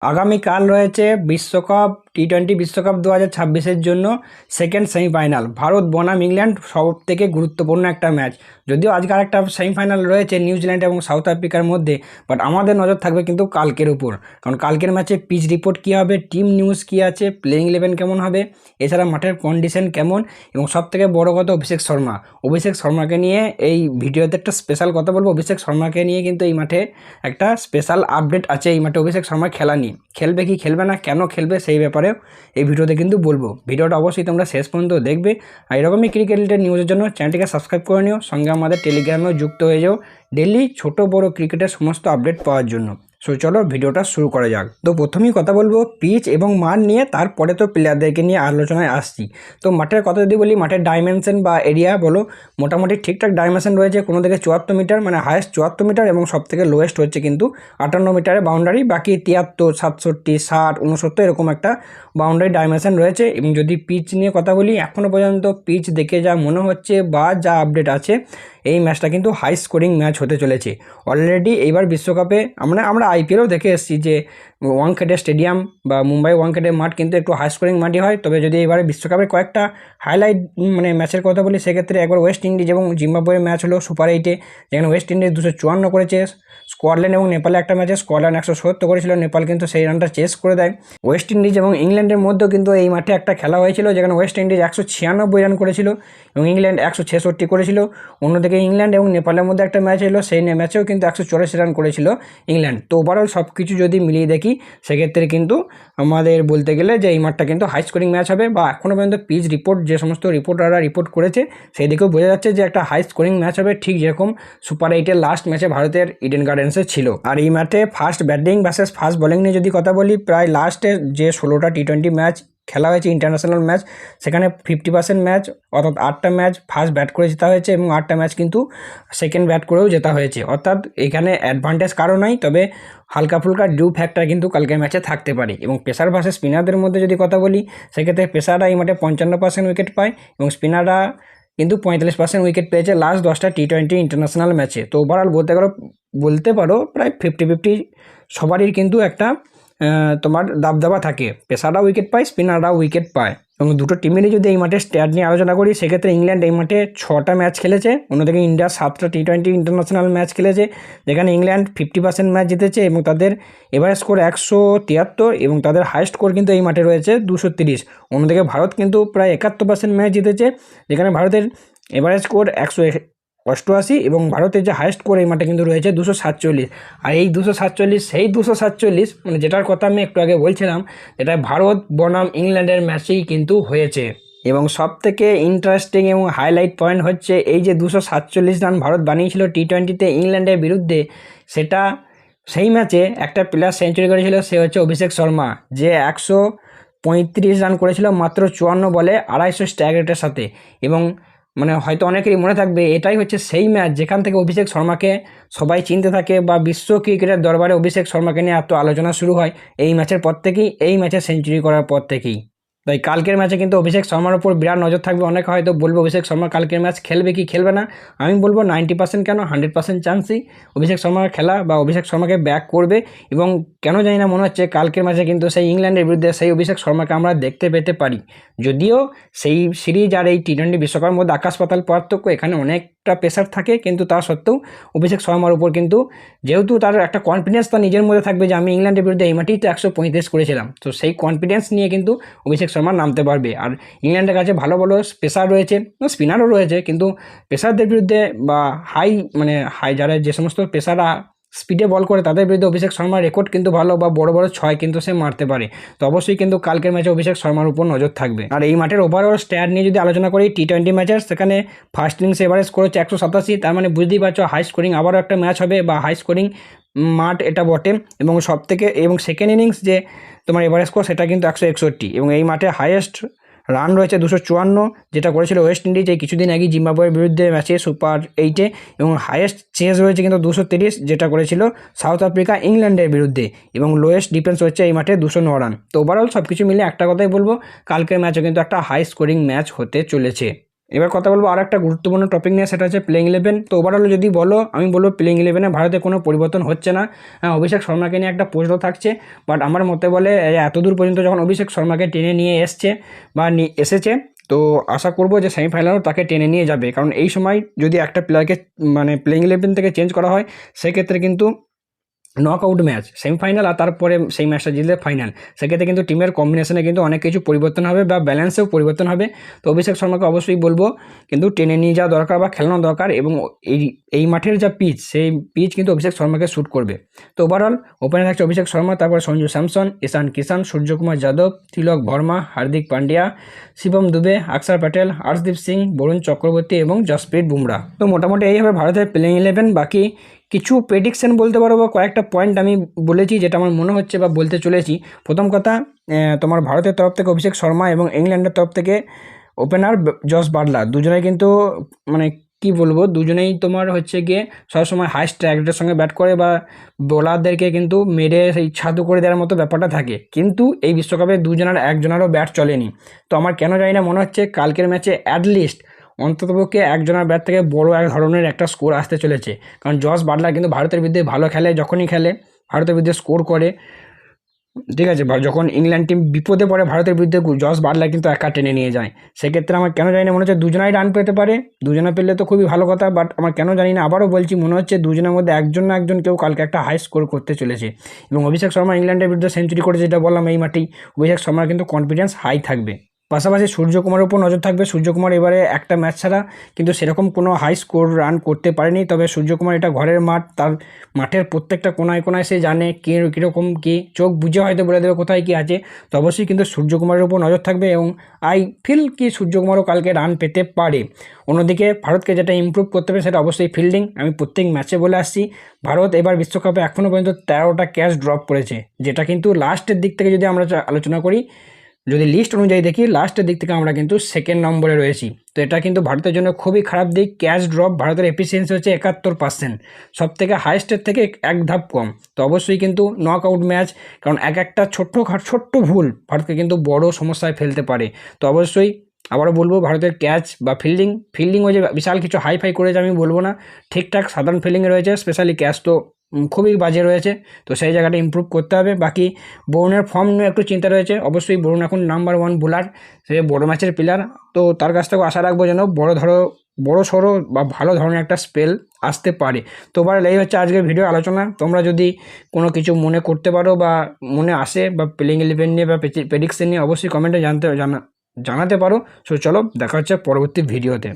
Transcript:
আগামীকাল রয়েছে বিশ্বকাপ টি-20 বিশ্বকাপ 2026-এর জন্য সেকেন্ড সেমিফাইনাল ভারত বনাম ইংল্যান্ড। সব থেকে গুরুত্বপূর্ণ একটা ম্যাচ। যদিও আজকে আরেকটা সেমিফাইনাল রয়েছে নিউজিল্যান্ড এবং সাউথ আফ্রিকার মধ্যে, বাট আমাদের নজর থাকবে কিন্তু কালকের উপর। কারণ কালকের ম্যাচে পিচ রিপোর্ট কী হবে, টিম নিউজ কী আছে, প্লেইং ইলেভেন কেমন হবে, এছাড়া মাঠের কন্ডিশন কেমন, এবং সবথেকে বড় কথা অভিষেক শর্মাকে নিয়ে এই ভিডিওতে একটা স্পেশাল কথা বলবো। অভিষেক শর্মাকে নিয়ে কিন্তু এই মাঠে একটা স্পেশাল আপডেট আছে। এই মাঠে অভিষেক শর্মা খেলা নিয়ে, খেলবে কি খেলবে না, কেন খেলবে, সেই ব্যাপারেও এই ভিডিওতে কিন্তু বলবো। ভিডিওটা অবশ্যই তোমরা শেষ পর্যন্ত দেখবে। আর এরকমই ক্রিকেট রিলেটেড নিউজের জন্য চ্যানেলটিকে সাবস্ক্রাইব করে নিও, সঙ্গে আমাদের টেলিগ্রামেও যুক্ত হয়ে যাও ডেইলি ছোট বড় ক্রিকেটের সমস্ত আপডেট পাওয়ার জন্য। সো চলো ভিডিওটা শুরু করা যাক। তো প্রথমেই কথা বলবো পিচ এবং মান নিয়ে, তারপরে তো প্লেয়ারদেরকে নিয়ে আলোচনায় আসছি। তো মাঠের কথা যদি বলি, মাঠের ডাইমেনশন বা এরিয়া বলো, মোটামুটি ঠিকঠাক ডাইমেনশন রয়েছে। কোনো দিকে 74 মিটার, মানে হায়েস্ট 74 মিটার, এবং সব থেকে লোয়েস্ট হচ্ছে কিন্তু 58 মিটারের বাউন্ডারি। বাকি 73, 67, 60, 69 এরকম একটা বাউন্ডারি ডাইমেনশন রয়েছে। এবং যদি পিচ নিয়ে কথা বলি, এখনও পর্যন্ত পিচ দেখে যা মনে হচ্ছে বা যা আপডেট আছে, এই ম্যাচটা কিন্তু হাই স্কোরিং ম্যাচ হতে চলেছে। অলরেডি এইবার বিশ্বকাপে আমরা আইপিএলও দেখে এসেছি যে ওয়াংখেড়ে স্টেডিয়াম বা মুম্বাই ওয়াংখেড়ে মাঠ কিন্তু একটু হাই স্কোরিং মাঠই হয়। তবে যদি এবারে বিশ্বকাপের কয়েকটা হাইলাইট মানে ম্যাচের কথা বলি, সেক্ষেত্রে একবার ওয়েস্ট ইন্ডিজ এবং জিম্বাবুয়ের ম্যাচ হলো সুপার 8-এ, যেখানে ওয়েস্ট ইন্ডিজ 254 করেছে। স্কটল্যান্ড এবং নেপালে একটা ম্যাচে স্কটল্যান্ড 170 করেছিল, নেপাল কিন্তু সেই রানটা চেস করে দেয়। ওয়েস্ট ইন্ডিজ এবং ইংল্যান্ডের মধ্যেও কিন্তু এই মাঠে একটা খেলা হয়েছিল, যেখানে ওয়েস্ট ইন্ডিজ 196 রান করেছিল এবং ইংল্যান্ড 166 করেছিল। অন্যদিকে ইংল্যান্ড এবং নেপালের মধ্যে একটা ম্যাচ হলো, সেই ম্যাচেও কিন্তু 184 রান করেছিল ইংল্যান্ড। তো ওভারঅল সব কিছু যদি মিলিয়ে দেখি, সেক্ষেত্রে কিন্তু আমাদের বলতে গেলে যে এই মাঠটা কিন্তু হাই স্কোরিং ম্যাচ হবে। বা এখনও পর্যন্ত পিচ রিপোর্ট যে সমস্ত রিপোর্টাররা রিপোর্ট করেছে, সেই দিকেও বোঝা যাচ্ছে যে একটা হাই স্কোরিং ম্যাচ হবে, ঠিক যেরকম সুপার 8-এর লাস্ট ম্যাচে ভারতের ইডেন গার্ডেন্সে ছিল। আর এই মাঠে first batting versus first bowling নিয়ে যদি কথা বলি, প্রায় লাস্টে যে 16টা টি-20 ম্যাচ খেলা হয়েছে, ইন্টারন্যাশনাল ম্যাচ, সেখানে 50% ম্যাচ, অর্থাৎ 8টা ম্যাচ ফার্স্ট ব্যাট করে জেতা হয়েছে এবং 8টা ম্যাচ কিন্তু সেকেন্ড ব্যাট করেও জেতা হয়েছে। অর্থাৎ এখানে অ্যাডভান্টেজ কারো নাই, তবে হালকা ফুলকা ডিউ ফ্যাক্টর কিন্তু কালকের ম্যাচে থাকতে পারে। এবং পেসার ভার্সেস স্পিনারদের মধ্যে যদি কথা বলি, সেক্ষেত্রে পেসাররা এই মাঠে 55% উইকেট পায় এবং স্পিনাররা কিন্তু 45% উইকেট পেয়েছে লাস্ট 10টা টি-20 ইন্টারন্যাশনাল ম্যাচে। তো ওভারঅল বলতে পারো প্রায় 50-50 সবারই কিন্তু একটা তোমার দাবদাবা থাকে। পেসাররাও উইকেট পায়, স্পিনাররাও উইকেট পায়। এবং দুটো টিমেরই যদি এই মাঠে স্ট্যাট নিয়ে আলোচনা করি, সেক্ষেত্রে ইংল্যান্ড এই মাঠে 6টা ম্যাচ খেলেছে, অন্যদিকে ইন্ডিয়া 7টা টি-20 ইন্টারন্যাশনাল ম্যাচ খেলেছে, যেখানে ইংল্যান্ড 50% ম্যাচ জিতেছে এবং তাদের এভারেজ স্কোর 173 এবং তাদের হাইয়েস্ট স্কোর কিন্তু এই মাঠে রয়েছে 230। অন্যদিকে ভারত কিন্তু প্রায় 71% ম্যাচ জিতেছে, যেখানে ভারতের এভারেজ স্কোর 188 এবং ভারতের যে হাইয়েস্ট স্কোর এই মাঠে কিন্তু রয়েছে 247। আর এই 247 মানে যেটার কথা আমি একটু আগে বলছিলাম, এটা ভারত বনাম ইংল্যান্ডের ম্যাচেই কিন্তু হয়েছে। এবং সব থেকে ইন্টারেস্টিং এবং হাইলাইট পয়েন্ট হচ্ছে, এই যে 247 রান ভারত বানিয়েছিল টি-20তে ইংল্যান্ডের বিরুদ্ধে, সেটা সেই ম্যাচে একটা প্লেয়ার সেঞ্চুরি করেছিল, সে হচ্ছে অভিষেক শর্মা, যে 135 রান করেছিল মাত্র 54 বলে 250 স্ট্রাইক রেটের সাথে। এবং মানে হয়তো অনেকেরই মনে থাকবে, এটাই হচ্ছে সেই ম্যাচ যেখান থেকে অভিষেক শর্মাকে সবাই চিনতে থাকে, বা বিশ্ব ক্রিকেটের দরবারে অভিষেক শর্মাকে নিয়ে এত আলোচনা শুরু হয় এই ম্যাচের পর থেকেই, এই ম্যাচে সেঞ্চুরি করার পর থেকেই। তাই কালকের ম্যাচে কিন্তু অভিষেক শর্মার উপর বিরাট নজর থাকবে। অনেকে হয়তো বলবে অভিষেক শর্মা কালকের ম্যাচ খেলবে কি খেলবে না, আমি বলবো 90% কেন 100% চান্সই অভিষেক শর্মার খেলা বা অভিষেক শর্মাকে ব্যাক করবে। এবং কেন জানি না মনে হচ্ছে কালকের ম্যাচে কিন্তু সেই ইংল্যান্ডের বিরুদ্ধে সেই অভিষেক শর্মাকে আমরা দেখতে পেতে পারি। যদিও সেই সিরিজ আর এই টি-20 বিশ্বকাপের মধ্যে আকাশ পাতাল পার্থক্য, এখানে অনেকটা প্রেশার থাকে, কিন্তু তা সত্ত্বেও অভিষেক শর্মার উপর কিন্তু যেহেতু তার একটা কনফিডেন্স তার নিজের মধ্যে থাকবে যে আমি ইংল্যান্ডের বিরুদ্ধে এই মাঠেই তো 135 করেছিলাম, তো সেই কনফিডেন্স নিয়ে কিন্তু অভিষেক শর্মা নামতে পারবে। আর ইংল্যান্ডের কাছে ভালো ভালো পেসার রয়েছে, স্পিনারও রয়েছে, কিন্তু পেসারদের বিরুদ্ধে বা হাই যারা যে সমস্ত পেসাররা স্পিডে বল করে, তাদের বিরুদ্ধে অভিষেক শর্মার রেকর্ড কিন্তু ভালো, বা বড় বড় 6 কিন্তু সে মারতে পারে। তো অবশ্যই কিন্তু কালকের ম্যাচে অভিষেক শর্মার উপর নজর থাকবে। আর এই মাঠের ওভারঅল স্ট্যাট নিয়ে যদি আলোচনা করি, টি-20 ম্যাচের, সেখানে ফার্স্ট ইনিংস এভারেজ স্কোর হচ্ছে 187, তার মানে বুঝতেই পারছো হাই স্কোরিং আবারও একটা ম্যাচ হবে বা হাই স্কোরিং মাঠ এটা বটে। এবং সেকেন্ড ইনিংস যে তোমার এভারেজ স্কোর, সেটা কিন্তু 161 এবং এই মাঠে হাইয়েস্ট রান রয়েছে 254, যেটা করেছিল ওয়েস্ট ইন্ডিজ এই কিছুদিন আগে জিম্বাবুয়ের বিরুদ্ধে ম্যাচে সুপার 8-এ। এবং হাইয়েস্ট চেজ রয়েছে কিন্তু 230, যেটা করেছিল সাউথ আফ্রিকা ইংল্যান্ডের বিরুদ্ধে। এবং লোয়েস্ট ডিফেন্স হচ্ছে এই মাঠে 209 রান। তো ওভারঅল সব কিছু মিলে একটা কথাই বলবো, কালকের ম্যাচও কিন্তু একটা হাই স্কোরিং ম্যাচ হতে চলেছে। এবার কথা বলবো আর একটা গুরুত্বপূর্ণ টপিক নিয়ে, সেটা হচ্ছে প্লেইং 11। তো ওভারঅল যদি বলো, আমি বলবো প্লেইং 11-এ ভারতে কোনো পরিবর্তন হচ্ছে না। হ্যাঁ, অভিষেক শর্মাকে নিয়ে একটা প্রশ্ন থাকছে, বাট আমার মতে বলে এতদূর পর্যন্ত যখন অভিষেক শর্মাকে টেনে নিয়ে এসছে বা এসেছে, তো আশা করবো যে সেমিফাইনালও তাকে টেনে নিয়ে যাবে। কারণ এই সময় যদি একটা প্লেয়ারকে মানে প্লেইং 11 থেকে চেঞ্জ করা হয়, সেক্ষেত্রে কিন্তু নকআউট ম্যাচ সেমিফাইনাল আর তারপরে সেই ম্যাচটা জিতলে ফাইনাল, সেক্ষেত্রে কিন্তু টিমের কম্বিনেশনে কিন্তু অনেক কিছু পরিবর্তন হবে বা ব্যালেন্সেও পরিবর্তন হবে। তো অভিষেক শর্মাকে অবশ্যই বলবো কিন্তু টেনে নিয়ে যাওয়া দরকার বা খেলানো দরকার, এবং এই এই মাঠের যা পিচ, সেই পিচ কিন্তু অভিষেক শর্মাকে শ্যুট করবে। তো ওভারঅল ওপেনে থাকছে অভিষেক শর্মা, তারপর সঞ্জু স্যামসন, ঈশান কিষান, সূর্যকুমার যাদব, তিলক ভর্মা, হার্দিক পান্ডিয়া, শিবম দুবে, অক্ষর প্যাটেল, হর্ষদীপ সিং, বরুণ চক্রবর্তী এবং জসপ্রীত বুমরা। তো মোটামুটি এই হবে ভারতের প্লেইং 11। বাকি কিছু প্রেডিকশন বলতে পারো বা কয়েকটা পয়েন্ট আমি বলেছি যেটা আমার মনে হচ্ছে বা বলতে চলেছি। প্রথম কথা, তোমার ভারতের তরফ থেকে অভিষেক শর্মা এবং ইংল্যান্ডের তরফ থেকে ওপেনার জস বাটলার, দুজনেই কিন্তু মানে কি বলবো, দুজনেই তোমার হচ্ছে গিয়ে সবসময় হাই স্ট্রাইক রেটের সঙ্গে ব্যাট করে বা বোলারদেরকে কিন্তু মেরে সেই ছাদু করে দেওয়ার মতো ব্যাপারটা থাকে। কিন্তু এই বিশ্বকাপে দুজনের একজনেরও ব্যাট চলেনি। তো আমার কেন জানি না মনে হচ্ছে কালকের ম্যাচে অ্যাটলিস্ট অন্ততপক্ষে একজনের ব্যাট থেকে বড় এক ধরনের একটা স্কোর আসতে চলেছে। কারণ জস বাটলার কিন্তু ভারতের বিরুদ্ধে ভালো খেলে, যখনই খেলে ভারতের বিরুদ্ধে স্কোর করে, ঠিক আছে। যখন ইংল্যান্ড টিম বিপদে পড়ে ভারতের বিরুদ্ধে, জস বাটলার কিন্তু একা টেনে নিয়ে যায়। সেক্ষেত্রে আমার কেন জানি না মনে হচ্ছে দুজনাই রান পেতে পারে। দুজনে পেলে তো খুবই ভালো কথা, বাট আমার কেন জানি না, আবারও বলছি, মনে হচ্ছে দুজনের মধ্যে একজন না একজন কেউ কালকে একটা হাই স্কোর করতে চলেছে। এবং অভিষেক শর্মা ইংল্যান্ডের বিরুদ্ধে সেঞ্চুরি করেছে, যেটা বললাম এই মাঠেই, অভিষেক শর্মার কিন্তু কনফিডেন্স হাই থাকবে। পাশাপাশি সূর্যকুমারের উপর নজর থাকবে। সূর্যকুমার এবারে একটা ম্যাচ ছাড়া কিন্তু সেরকম কোনো হাই স্কোর রান করতে পারেনি। তবে সূর্যকুমার এটা ঘরের মাঠ, তার মাঠের প্রত্যেকটা কোনায় কোনায় সে জানে কীরকম কী, চোখ বুঝে হয়তো বলে দেবে কোথায় কী আছে। তো অবশ্যই কিন্তু সূর্যকুমারের উপর নজর থাকবে এবং আই ফিল কি সূর্যকুমারও কালকে রান পেতে পারে। অন্যদিকে ভারতকে যেটা ইমপ্রুভ করতে হবে সেটা অবশ্যই ফিল্ডিং। আমি প্রত্যেক ম্যাচে বলে আসছি, ভারত এবার বিশ্বকাপে এখনও পর্যন্ত 13টা ক্যাচ ড্রপ করেছে, যেটা কিন্তু লাস্টের দিক থেকে যদি আমরা আলোচনা করি, যদি লিস্ট অনুযায়ী দেখি, লাস্টের দিক থেকে আমরা কিন্তু সেকেন্ড নম্বরে রয়েছি। তো এটা কিন্তু ভারতের জন্য খুবই খারাপ দিক। ক্যাচ ড্রপ ভারতের এফিসিয়েন্সি হচ্ছে 71%, সব থেকে হাইস্টের থেকে এক ধাপ কম। তো অবশ্যই কিন্তু নক আউট ম্যাচ, কারণ একটা ছোট্ট ভুল ভারতকে কিন্তু বড় সমস্যায় ফেলতে পারে। তো অবশ্যই আবারও বলবো, ভারতের ক্যাচ বা ফিল্ডিং ওই যে বিশাল কিছু হাইফাই করেছে আমি বলবো না, ঠিকঠাক সাধারণ ফিল্ডিংয়ে রয়েছে। স্পেশালি ক্যাচ তো খুবই বাজে রয়েছে, তো সেই জায়গাটা ইমপ্রুভ করতে হবে। বাকি বরুণের ফর্ম নিয়ে একটু চিন্তা রয়েছে। অবশ্যই বরুণ এখন নাম্বার 1 বোলার, সে বড় ম্যাচের প্লেয়ার। তো তার কাছ থেকেও আশা রাখবো যেন বড় সড়ো বা ভালো ধরনের একটা স্পেল আসতে পারে। তো ওভারঅল এই হচ্ছে আজকের ভিডিও আলোচনা। তোমরা যদি কোনো কিছু মনে করতে পারো বা মনে আসে বা প্লেইং 11 নিয়ে বা প্রেডিকশন নিয়ে, অবশ্যই কমেন্টে জানাতে পারো। সো চলো, দেখা হচ্ছে পরবর্তী ভিডিওতে।